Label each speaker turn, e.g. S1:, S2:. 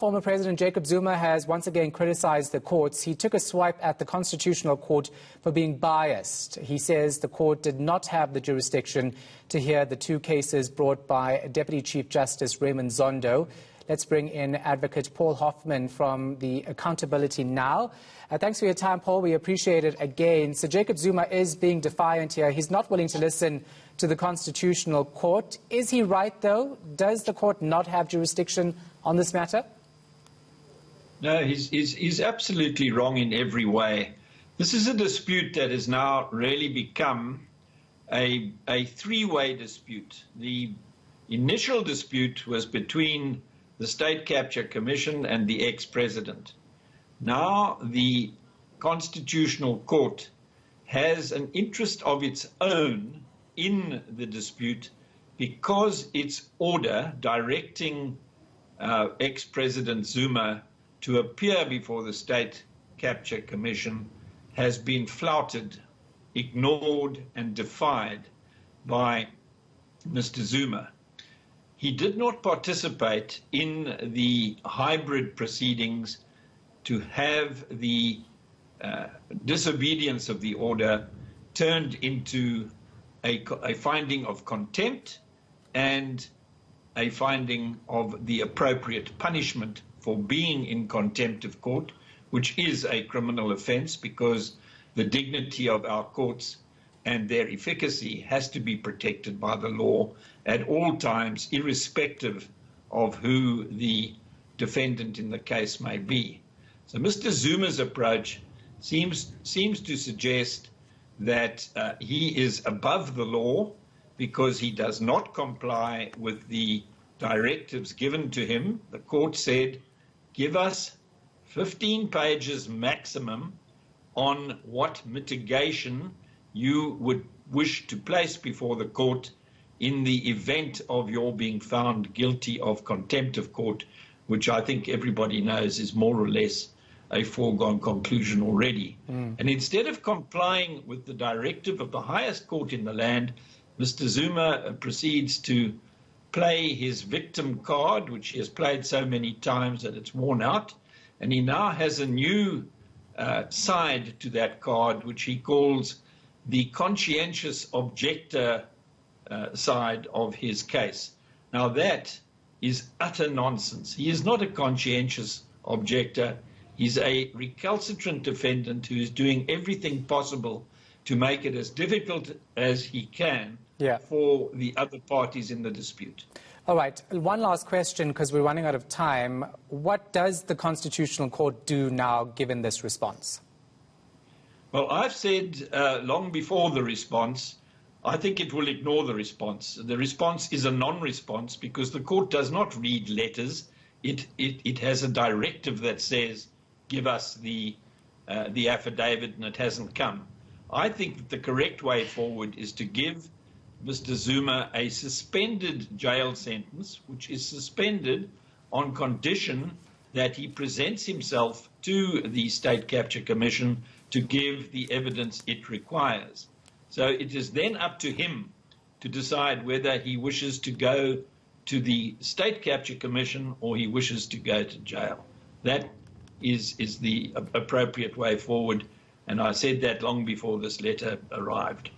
S1: Former President Jacob Zuma has once again criticized the courts. He took a swipe at the Constitutional Court for being biased. He says the court did not have the jurisdiction to hear the two cases brought by Deputy Chief Justice Raymond Zondo. Let's bring in Advocate Paul Hoffman from the Accountability Now. Thanks for your time, Paul. We appreciate it again. So Jacob Zuma is being defiant here. He's not willing to listen to the Constitutional Court. Is he right, though? Does the court not have jurisdiction on this matter?
S2: No, he's absolutely wrong in every way. This is a dispute that has now really become a three-way dispute. The initial dispute was between the State Capture Commission and the ex-president. Now the Constitutional Court has an interest of its own in the dispute because its order directing ex-president Zuma to appear before the State Capture Commission has been flouted, ignored and defied by Mr. Zuma. He did not participate in the hybrid proceedings to have the disobedience of the order turned into a finding of contempt and a finding of the appropriate punishment for being in contempt of court, which is a criminal offence because the dignity of our courts and their efficacy has to be protected by the law at all times, irrespective of who the defendant in the case may be. So Mr. Zuma's approach seems to suggest that he is above the law because he does not comply with the directives given to him. The court said, give us 15 pages maximum on what mitigation you would wish to place before the court in the event of your being found guilty of contempt of court, which I think everybody knows is more or less a foregone conclusion already. And instead of complying with the directive of the highest court in the land, Mr. Zuma proceeds to play his victim card, which he has played so many times that it's worn out, and he now has a new side to that card, which he calls the conscientious objector side of his case. Now that is utter nonsense. He is not a conscientious objector. He's a recalcitrant defendant who is doing everything possible to make it as difficult as he can for the other parties in the dispute.
S1: All right. One last question, because we're running out of time. What does the Constitutional Court do now, given this response?
S2: Well, I've said long before the response, I think it will ignore the response. The response is a non-response because the court does not read letters. It has a directive that says, give us the affidavit, and it hasn't come. I think that the correct way forward is to give Mr. Zuma a suspended jail sentence, which is suspended on condition that he presents himself to the State Capture Commission to give the evidence it requires. So it is then up to him to decide whether he wishes to go to the State Capture Commission or he wishes to go to jail. That is the appropriate way forward, and I said that long before this letter arrived.